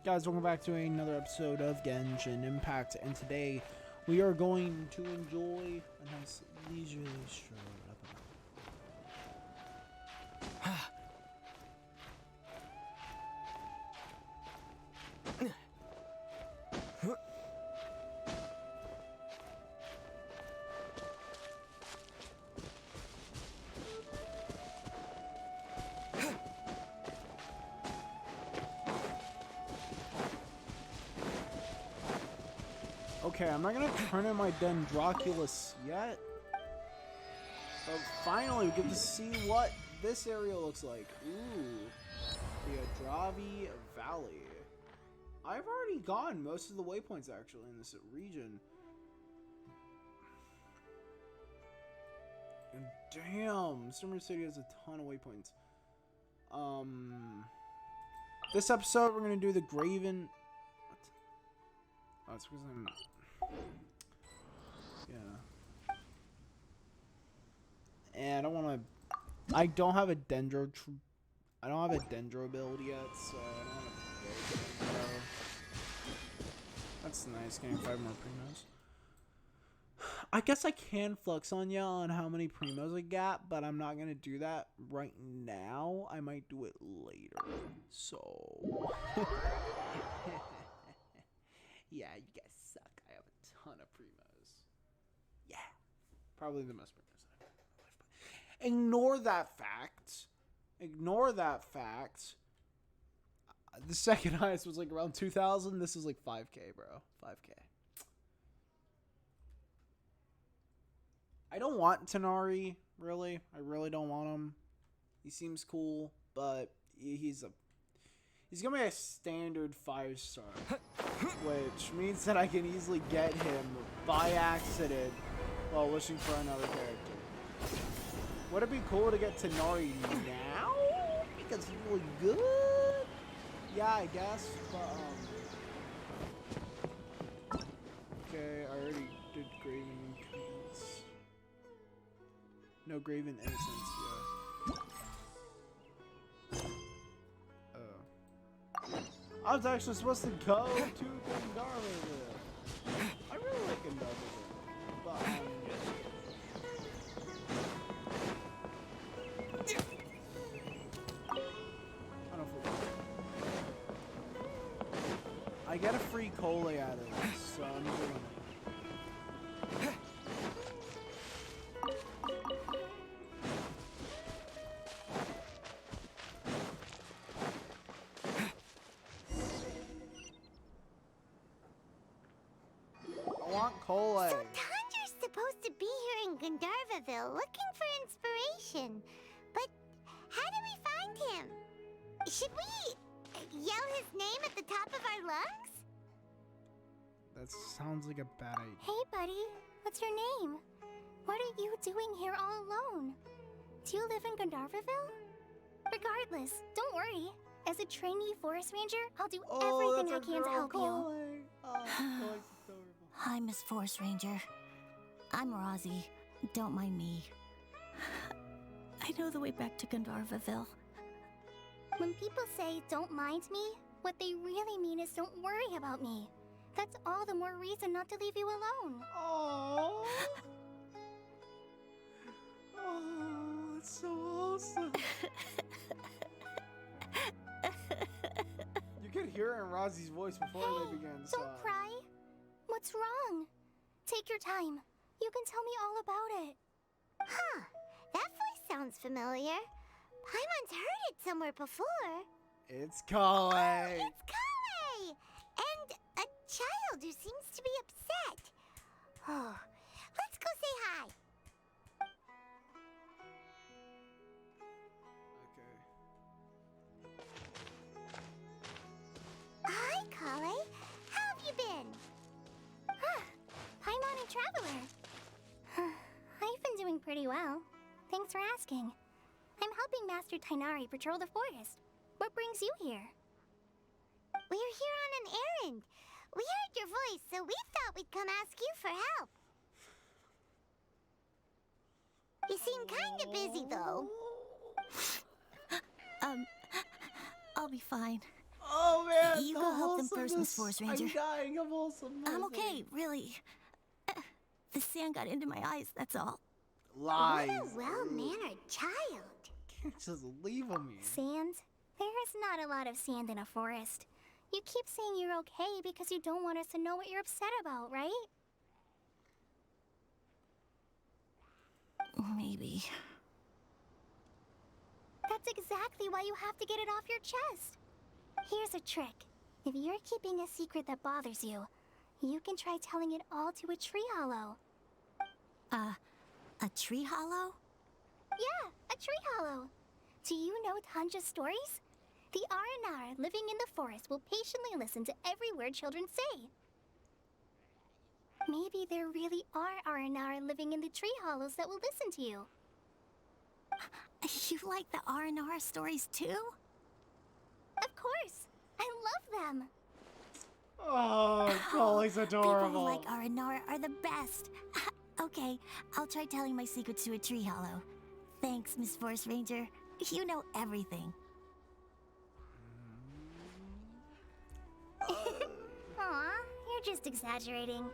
Guys, welcome back to another episode of Genshin Impact, and today we are going to enjoy a nice leisurely stroll up Okay, I'm not gonna turn in my Dendroculus yet, but finally we get to see what this area looks like. Ooh, the Adravi Valley. I've already gone most of the waypoints actually in this region. And damn, Summer City has a ton of waypoints. This episode we're gonna do the Graven. What? Oh, it's because I'm. Yeah. And I don't want to. I don't have a Dendro. I don't have a Dendro build yet, so I don't want to build Dendro. That's nice, getting 5 more primos. I guess I can flex on ya on how many primos I got, but I'm not gonna do that right now. I might do it later. So. Yeah, you guys suck. I have a ton of primos. Yeah. Probably the most primos I've ever in my life. But ignore that fact. Ignore that fact. The second highest was like around 2,000. This is like 5K, bro. 5K. I don't want Tanari, really. I really don't want him. He seems cool, but he's gonna be a standard 5-star, which means that I can easily get him by accident while wishing for another character. Would it be cool to get Tanari now? Because he's really good? Yeah, I guess, but, okay, I already did Graven Innocence. No, Graven Innocence, yeah. I was actually supposed to go to Gandharvaville. I really like Gandharvaville, but I don't feel good. I get a free Collei out of this, so I'm doing it. Collei. So Tandra's supposed to be here in Gandharvaville looking for inspiration. But how do we find him? Should we yell his name at the top of our lungs? That sounds like a bad idea. Hey, buddy. What's your name? What are you doing here all alone? Do you live in Gandharvaville? Regardless, don't worry. As a trainee forest ranger, I'll do everything I can to help you. Oh, Collei's adorable. Hi, Miss Forest Ranger. I'm Rozzy. Don't mind me. I know the way back to Gandharvaville. When people say, don't mind me, what they really mean is don't worry about me. That's all the more reason not to leave you alone. Oh, oh, that's so awesome. You could hear it in Rozzy's voice before they began. Don't cry. What's wrong? Take your time. You can tell me all about it. Huh. That voice sounds familiar. Paimon's heard it somewhere before. It's Collei. Oh, it's Collei! And a child who seems to be upset. Oh, let's go say hi. Okay. Hi, Collei. How have you been? Paimon and Traveler. I've been doing pretty well. Thanks for asking. I'm helping Master Tighnari patrol the forest. What brings you here? We're here on an errand. We heard your voice, so we thought we'd come ask you for help. You seem kinda busy, though. I'll be fine. Oh man, You the go help whole them first, Miss Forest Ranger. I'm dying of wholesomeness. I'm okay, really. The sand got into my eyes, that's all. Lies. What a well-mannered child. Can't just leave him here. Sand? There is not a lot of sand in a forest. You keep saying you're okay because you don't want us to know what you're upset about, right? Maybe. That's exactly why you have to get it off your chest. Here's a trick. If you're keeping a secret that bothers you, you can try telling it all to a tree hollow. A tree hollow? Yeah, a tree hollow. Do you know Tanja's stories? The Aranar living in the forest will patiently listen to every word children say. Maybe there really are Aranar living in the tree hollows that will listen to you. You like the Aranar stories too? Of course. I love them. Oh, Collei's adorable. People who like Aranar are the best. Okay, I'll try telling my secrets to a tree hollow. Thanks, Miss Forest Ranger. You know everything. Aw, you're just exaggerating.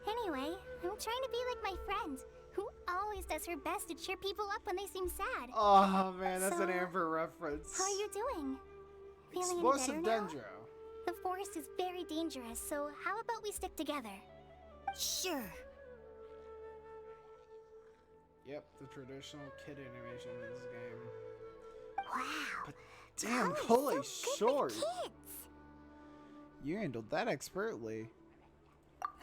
Anyway, I'm trying to be like my friend, who always does her best to cheer people up when they seem sad. Oh man, that's an So, Amber reference. How are you doing? Feeling any Explosive better now? Dendro. The forest is very dangerous, so how about we stick together? Sure. Yep, the traditional kid animation in this game. Wow. Damn, Collei, Collei's so good short. with kids. You handled that expertly.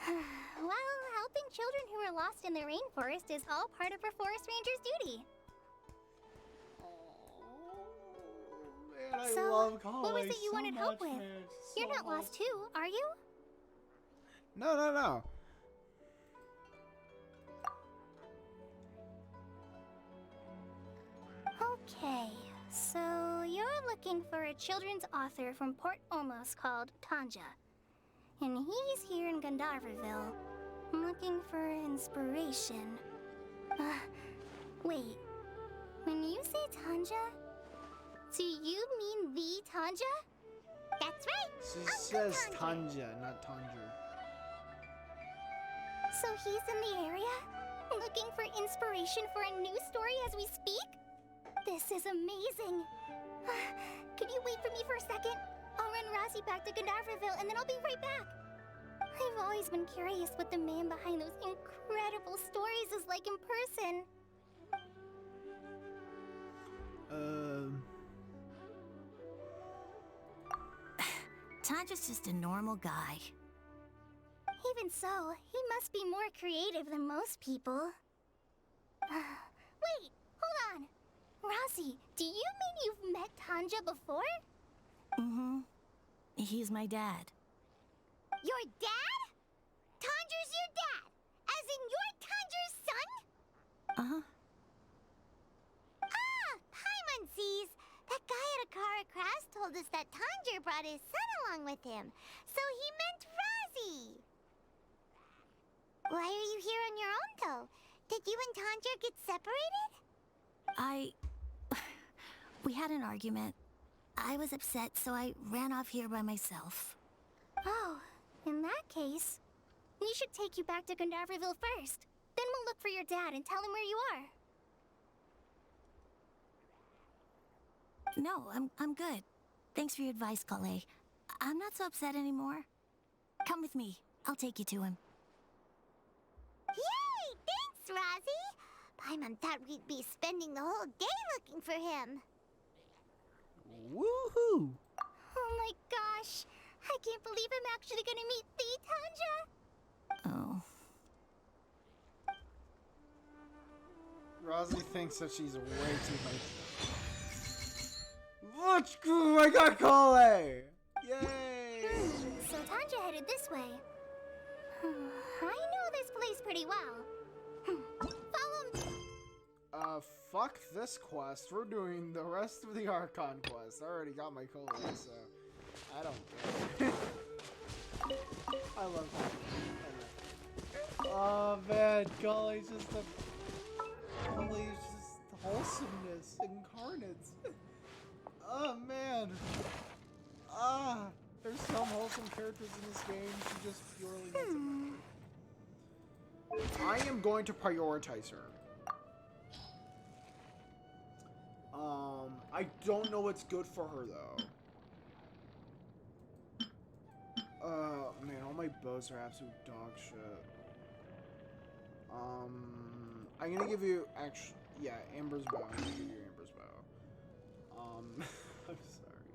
Well, helping children who are lost in the rainforest is all part of a forest ranger's duty. Man, I So, love Collei what was it you so wanted help much, with? man. You're So not much. lost too, are you? No. Okay, so you're looking for a children's author from Port Olmos called Tanja. And he's here in Gandharvaville, looking for inspiration. Wait, when you say Tanja, do you mean the Tanja? That's right. She Uncle says Tanja. Tanja, not Tanja. So he's in the area, looking for inspiration for a new story as we speak? This is amazing. Could you wait for me for a second? I'll run Rossi back to Gandharvaville and then I'll be right back. I've always been curious what the man behind those incredible stories is like in person. Tanja's just a normal guy. Even so, he must be more creative than most people. Wait, hold on. Rossi, do you mean you've met Tanja before? Mm-hmm. He's my dad. Your dad? Tanja's your dad. As in you're Tanja's son? Uh-huh. Ah, Paimon sees. That guy at Akara Craft told us that Tanja brought his son along with him. So he meant Razi. Why are you here on your own, though? Did you and Tanja get separated? We had an argument. I was upset, so I ran off here by myself. Oh, in that case, we should take you back to Gandharvaville first. Then we'll look for your dad and tell him where you are. No, I'm good. Thanks for your advice, Collei. I'm not so upset anymore. Come with me. I'll take you to him. Yay! Thanks, Razi! Paimon thought we'd be spending the whole day looking for him. Woohoo! Oh my gosh! I can't believe I'm actually gonna meet the Tanja! Oh. Rossi thinks that she's way too much. Let's go! I got Collei! Yay! So Tanja headed this way. I know this place pretty well. Follow me. Fuck this quest. We're doing the rest of the Archon quest. I already got my Collei, so I don't care. I love that. Oh man, Collei's just wholesomeness incarnate. Oh man. There's some wholesome. some characters in this game. She just purely needs it. I am going to prioritize her. I don't know what's good for her though. Man, all my bows are absolute dog shit. I'm gonna give you Amber's bow. I'm gonna give you Amber's bow. I'm sorry,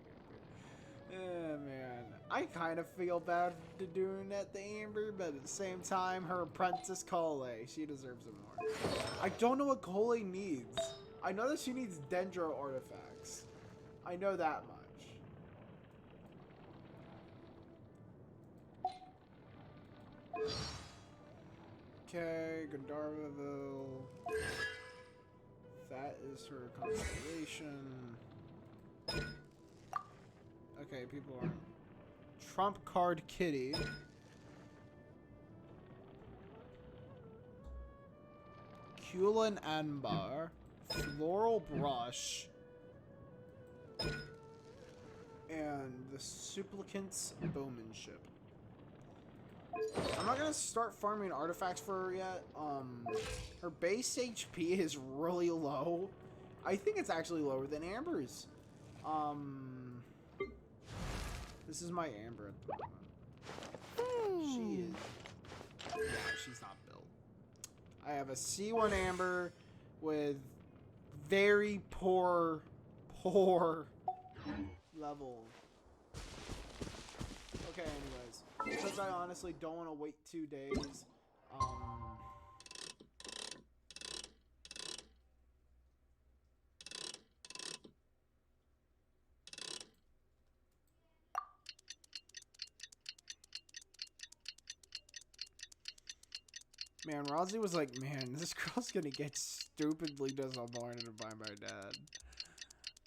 Amber. Man, I kind of feel bad to doing that to Amber, but at the same time, her apprentice Collei, she deserves it more. I don't know what Collei needs. I know that she needs Dendro artifacts. I know that much. Okay, Gandharvaville. That is her constellation. Okay, people are Trump Card Kitty. Kulin Anbar. Floral Brush. And the Supplicant's Bowmanship. I'm not gonna start farming artifacts for her yet. Her base HP is really low. I think it's actually lower than Amber's. This is my Amber at the moment. She is. Yeah, she's not built. I have a C1 Amber with very poor level. Okay, anyways. Because I honestly don't want to wait 2 days. Man, Rosie was like, man, this girl's gonna get stupidly disappointed by my dad.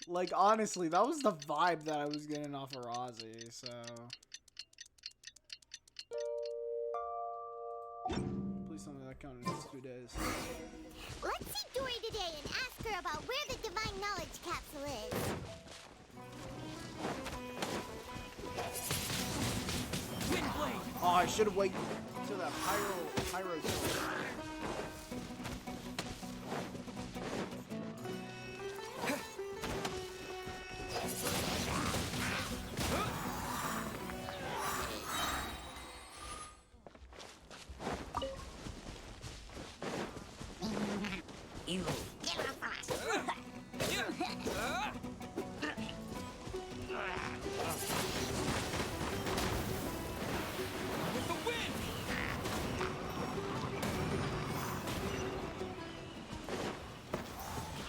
Like, honestly, that was the vibe that I was getting off of Rosie, so... Please tell me that counted as 2 days. Let's see Dory today and ask her about where the divine knowledge capsule is. Windblade! Oh, I should have waited until that pyro.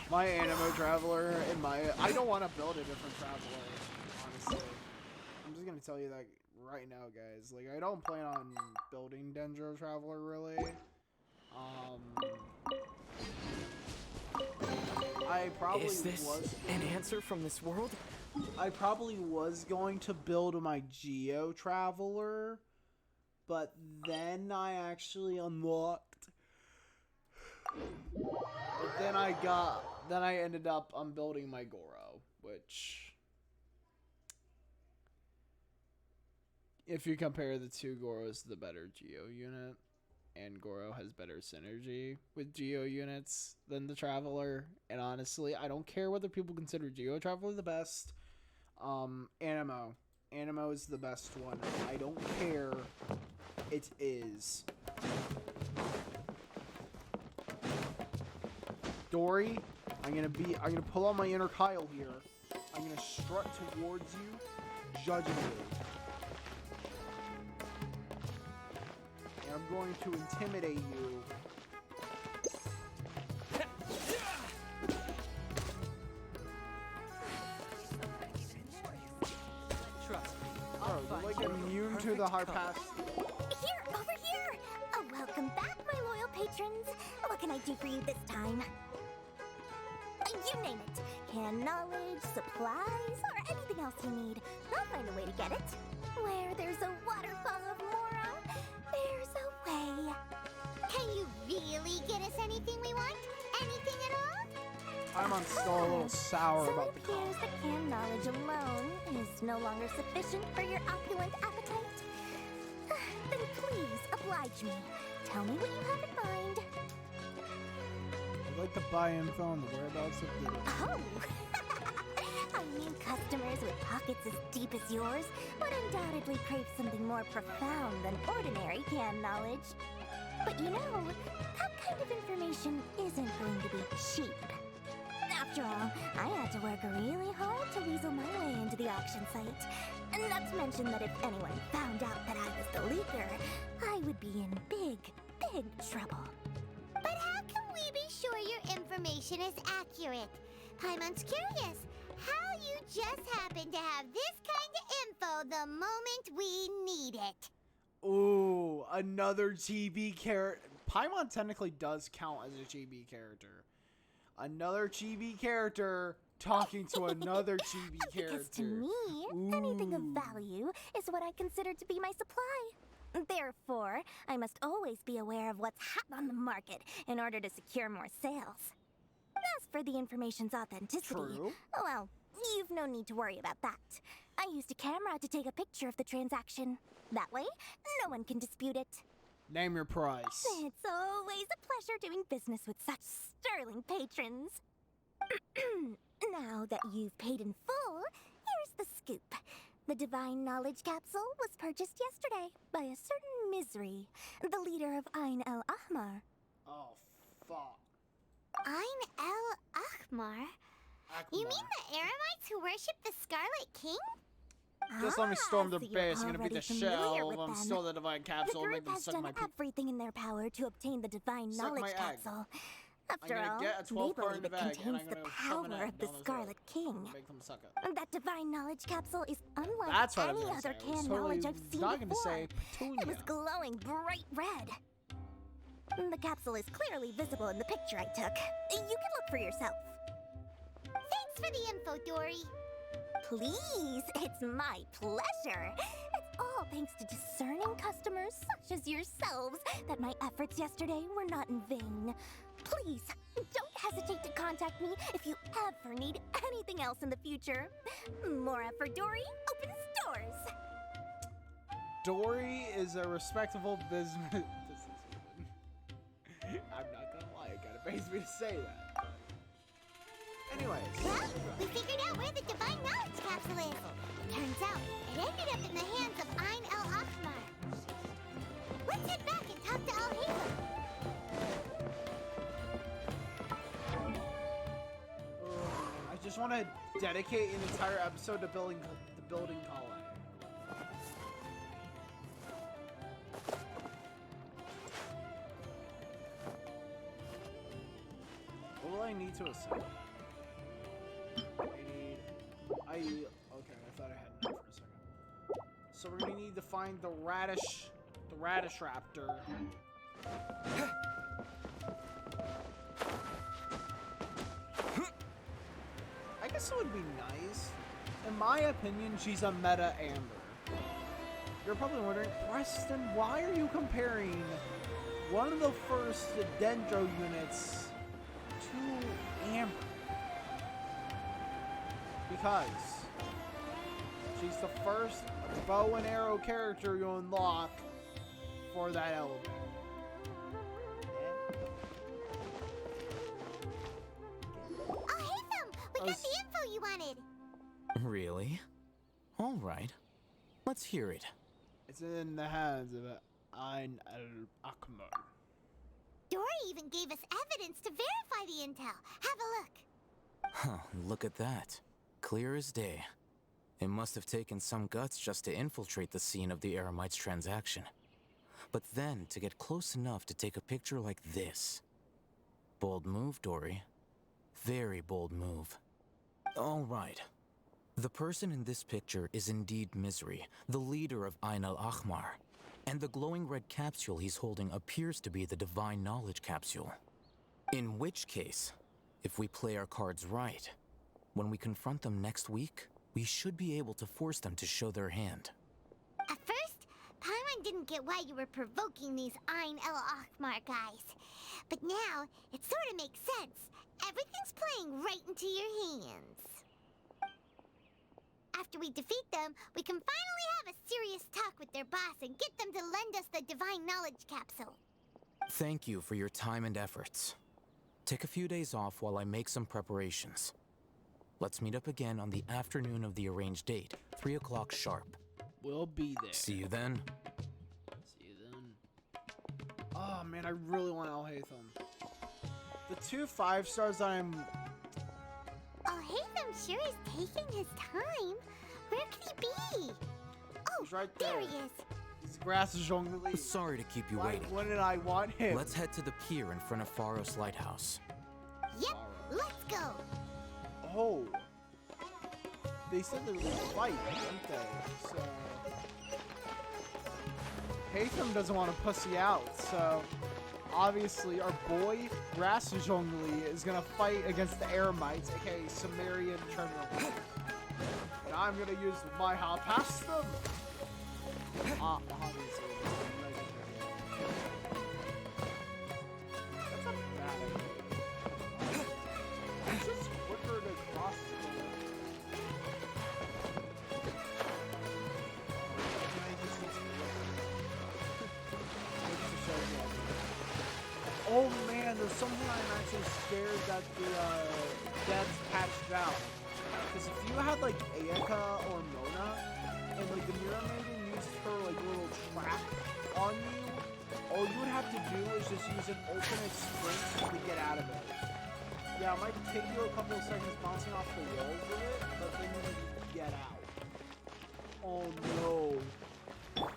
My Animo Traveler and I don't want to build a different Traveler, honestly. I'm just gonna tell you that right now, guys. Like, I don't plan on building Dendro Traveler, really. I probably Is this an answer from this world? I probably was going to build my Geo Traveler, but then I actually unlocked. But then I ended up building my Goro, which, if you compare the two, Goro's the better Geo unit, and Goro has better synergy with Geo units than the Traveler. And honestly, I don't care whether people consider Geo Traveler the best. Animo is the best one. I don't care. It is. Dory, I'm gonna pull out my inner Kyle here. I'm gonna strut towards you, judgingly. And I'm going to intimidate you. Trust me. Oh, they're like immune to the hard pass. Here, over here! Oh, welcome back, my loyal patrons. What can I do for you this time? You name it. Can knowledge, supplies, or anything else you need. I'll find a way to get it. Where there's a waterfall of Mora, there's a way. Can you really get us anything we want? Anything at all? I'm still a little sour So about it appears that can knowledge alone is no longer sufficient for your opulent appetite. Oblige me. Tell me what you have in mind. I'd like to buy info on the whereabouts of the... Oh! I mean, customers with pockets as deep as yours would undoubtedly crave something more profound than ordinary can knowledge. But you know, that kind of information isn't going to be cheap. After all, I had to work really hard to weasel my way into the auction site. And not to mention that if anyone found out that I was the leaker, I would be in big, big trouble. But how can we be sure your information is accurate? Paimon's curious how you just happen to have this kind of info the moment we need it. Ooh, another chibi character. Paimon technically does count as a chibi character. Another chibi character talking to another chibi character. Because to me, anything of value is what I consider to be my supply. Therefore, I must always be aware of what's hot on the market in order to secure more sales. As for the information's authenticity, True. well, you've no need to worry about that. I used a camera to take a picture of the transaction. That way, no one can dispute it. Name your price. It's always a pleasure doing business with such sterling patrons. Now that you've paid in full, here's the scoop. The Divine Knowledge Capsule was purchased yesterday by a certain Misery, the leader of Ain El Ahmar. Oh, fuck. Ain El Ahmar? You mean the Aramites who worship the Scarlet King? Just let me storm their so you're base. I'm gonna beat already the familiar shell with of them, them. steal the divine capsule, The and group make them has suck done my poop. everything in their power to obtain the Divine Suck my Knowledge egg. Capsule. After gonna all, get a they 12 part in believe the it bag, and contains I'm the gonna shove an power egg of the down their Scarlet King. Make them suck it. That Divine Knowledge Capsule is unlike That's what I'm any gonna other say. I was can totally knowledge I've seen not gonna before. say It was Petunia. glowing bright red. The capsule is clearly visible in the picture I took. You can look for yourself. Thanks for the info, Dory. Please, it's my pleasure. It's all thanks to discerning customers such as yourselves that my efforts yesterday were not in vain. Please, don't hesitate to contact me if you ever need anything else in the future. Mora for Dory opens doors. Dory is a respectable businesswoman. I'm not gonna lie, it kind of pains me to say that. Anyways. Well, we figured out where the Divine Knowledge Capsule is. Turns out, it ended up in the hands of Ain El Ahmar. Let's head back and talk to Al Hazel. I just want to dedicate an entire episode to building Collei. What will I need to assemble? Okay, I thought I had enough for a second. So we're gonna need to find the radish raptor. I guess it would be nice. In my opinion, she's a meta Amber. You're probably wondering, Preston, why are you comparing one of the first Dendro units to Amber? Because she's the first bow and arrow character you unlock for that element. Al Hazel, we got the info you wanted. Really? All right. Let's hear it. It's in the hands of Ain El Ahmar. Dory even gave us evidence to verify the intel. Have a look. Huh, look at that. Clear as day. It must have taken some guts just to infiltrate the scene of the Eremites transaction. But then to get close enough to take a picture like this. Bold move, Dory. Very bold move. All right. The person in this picture is indeed Misery, the leader of Ain El Ahmar. And the glowing red capsule he's holding appears to be the Divine Knowledge Capsule. In which case, if we play our cards right, when we confront them next week, we should be able to force them to show their hand. At first, Paimon didn't get why you were provoking these Ain El Ahmar guys. But now, it sort of makes sense. Everything's playing right into your hands. After we defeat them, we can finally have a serious talk with their boss and get them to lend us the Divine Knowledge Capsule. Thank you for your time and efforts. Take a few days off while I make some preparations. Let's meet up again on the afternoon of the arranged date, 3 o'clock sharp. We'll be there. See you then. See you then. Oh man, I really want Al Hatham. The 2 5-stars that I'm... Oh, Hatham sure is taking his time. Where could he be? Oh, He's right there there. he is. He's grass Zhongli. Sorry to keep you Why waiting. wouldn't I want him? Let's head to the pier in front of Faros Lighthouse. Yep, let's go. Oh. They said they were gonna fight, didn't they? So... Hatham doesn't want to pussy out, so... Obviously, our boy, Grass Zhongli, is gonna fight against the Eremites, aka Sumerian Chernobyl. And I'm gonna use my hop past them! Obviously. That's not bad. It's just quicker to cross Oh man, there's something I'm actually scared that the devs patched out. Because if you had like Ayaka or Mona, and like the Mirror Maiden used her like little trap on you, all you would have to do is just use an ultimate sprint to get out of it. Yeah, it might take you a couple of seconds bouncing off the walls with it, but then you just get out. Oh no.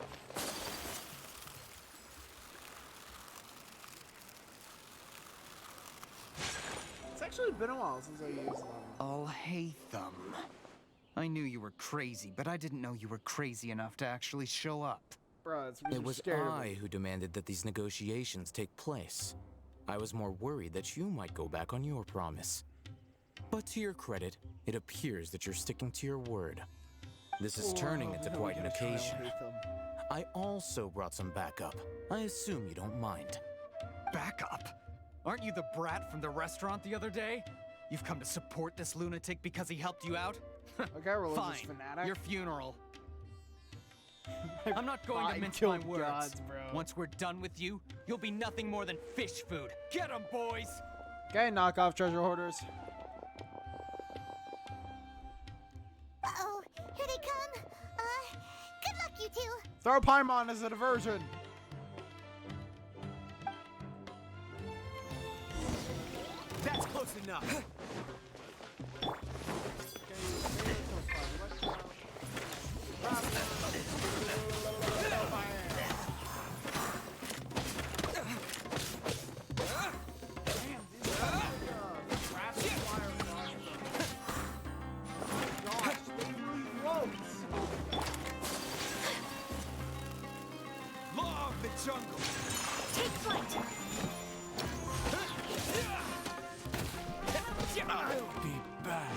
It's actually been a while since I used them. I'll hate them. I knew you were crazy, but I didn't know you were crazy enough to actually show up. Bruh, it's because It you're was scared of I me. who demanded that these negotiations take place. I was more worried that you might go back on your promise. But to your credit, it appears that you're sticking to your word. This is turning into Oh, quite an I hate occasion. them. I also brought some backup. I assume you don't mind. Backup? Aren't you the brat from the restaurant the other day? You've come to support this lunatic because he helped you out? Okay, religious Fine. fanatic. Your funeral. I'm not going to I mince my killed words. gods, bro. Once we're done with you, you'll be nothing more than fish food. Get 'em, boys! Okay, knockoff treasure hoarders. Uh-oh, here they come. Good luck, you two. Throw Paimon as a diversion. That's close enough. Law of the jungle. Take flight! I'll be back.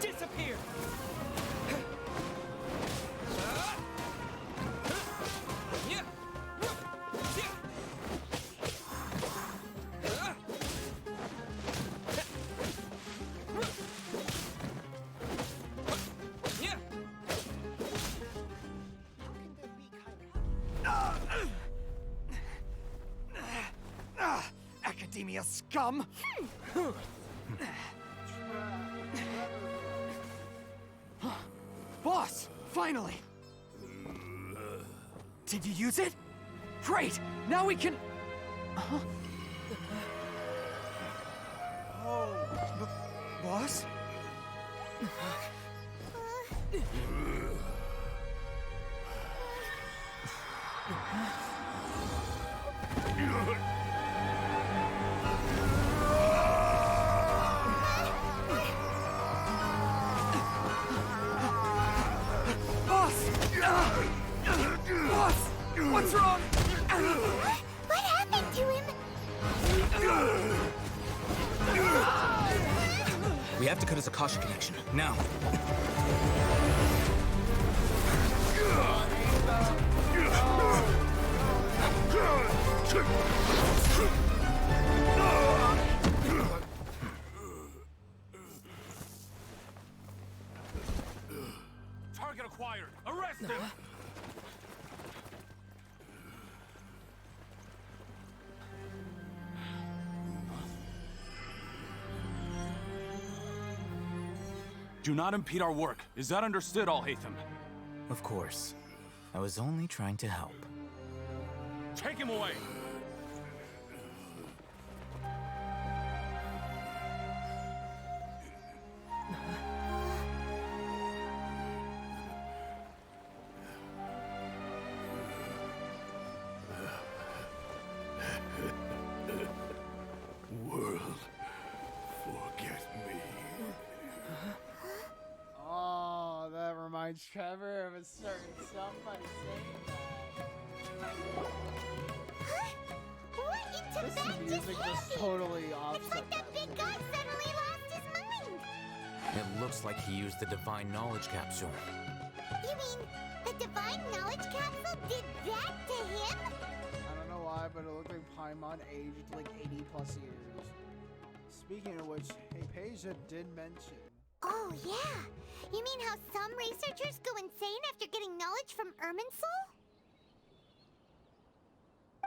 Disappear. Academia scum! Boss! Finally! Did you use it? Great! Now we can... Huh? Boss? Boss! Boss! What's wrong? What happened to him? We have to cut his Akasha connection, now. Target acquired. Arrest him. Do not impede our work. Is that understood, Al-Haytham? Of course. I was only trying to help. Take him away! World, forget me. Oh, that reminds Trevor of a certain somebody saying that. What into This that music just just happened? totally It's offset like that big guy suddenly lost his mind. It looks like he used the divine knowledge capsule. You mean the divine knowledge capsule did that to him? I don't know why, but it looked like Paimon aged like 80 plus years. Speaking of which, hey, Peja did mention. Oh yeah. You mean how some researchers go insane after getting knowledge from Irminsul?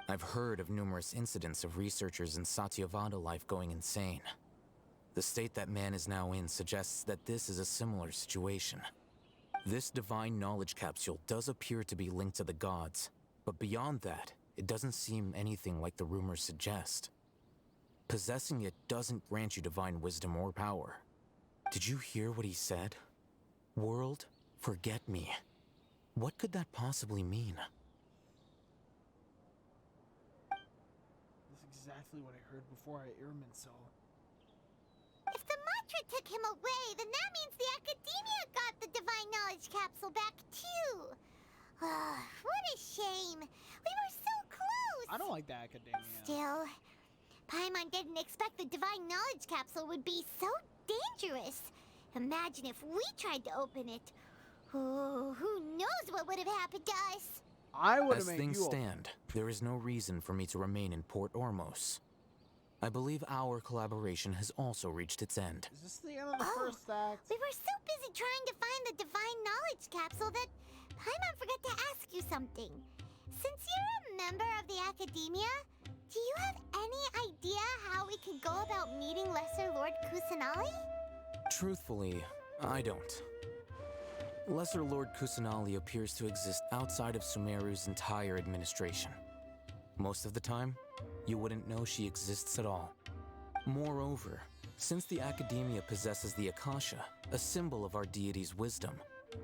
I've heard of numerous incidents of researchers in Satyavada life going insane. The state that man is now in suggests that this is a similar situation. This divine knowledge capsule does appear to be linked to the gods, but beyond that, it doesn't seem anything like the rumors suggest. Possessing it doesn't grant you divine wisdom or power. Did you hear what he said? World, forget me. What could that possibly mean? That's exactly what I heard before I Irminsul. If the mantra took him away, then that means the Academia got the divine knowledge capsule back too. What a shame. We were so close. I don't like the Academia. Still, Paimon didn't expect the divine knowledge capsule would be so dangerous. Imagine if we tried to open it. Oh, who knows what would have happened to us? I would As have made things you stand, there is no reason for me to remain in Port Ormos. I believe our collaboration has also reached its end. Is this the end of the first act? We were so busy trying to find the divine knowledge capsule that Paimon forgot to ask you something. Since you're a member of the Academia, do you have any idea how we could go about meeting Lesser Lord Kusanali? Truthfully, I don't. Lesser Lord Kusanali appears to exist outside of Sumeru's entire administration. Most of the time, you wouldn't know she exists at all. Moreover, since the Academia possesses the Akasha, a symbol of our deity's wisdom,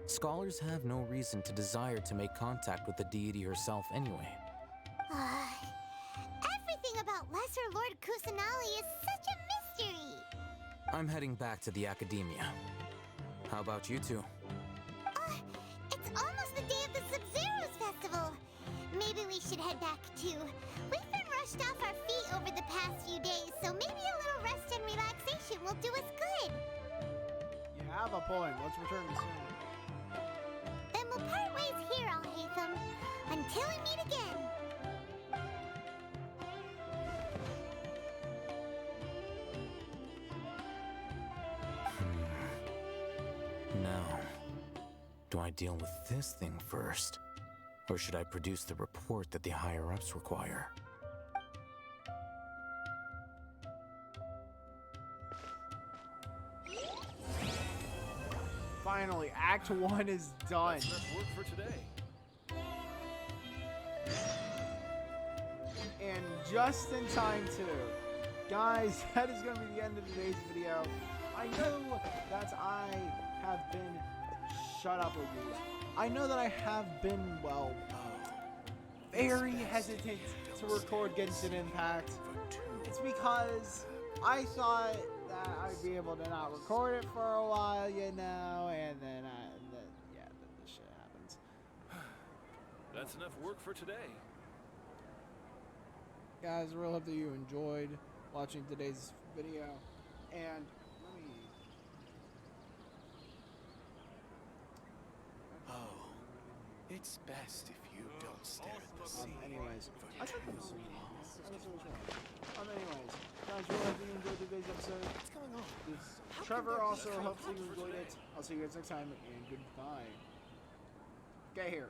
scholars have no reason to desire to make contact with the deity herself anyway. Everything about Lesser Lord Kusanali is such a mystery. I'm heading back to the Academia. How about you two? It's almost the day of the Sub-Zero's festival. Maybe we should head back too. We've been rushed off our feet over the past few days, so maybe a little rest and relaxation will do us good. You have a point. Let's return soon. Then we'll part ways here, Al-Haytham. Until we meet again. Now, do I deal with this thing first? Or should I produce the report that the higher-ups require? Finally, Act 1 is done. That's enough work for today. And just in time too. Guys, that is going to be the end of today's video. I know that I have been... Shut up, Ogus. I know that I have been, well, very hesitant to record Genshin Impact. It's because I thought that I'd be able to not record it for a while, you know, and then this shit happens. That's enough work for today. Guys, I really hope that you enjoyed watching today's video, and let me... Oh, It's best if you don't stare at the sea. Anyways, for I thought that was too sweet. long. I guess it was wrong. Anyways, guys, really hope you enjoyed today's episode. What's going on? Trevor also hopefully you enjoyed it. I'll see you guys next time, and goodbye. Get here.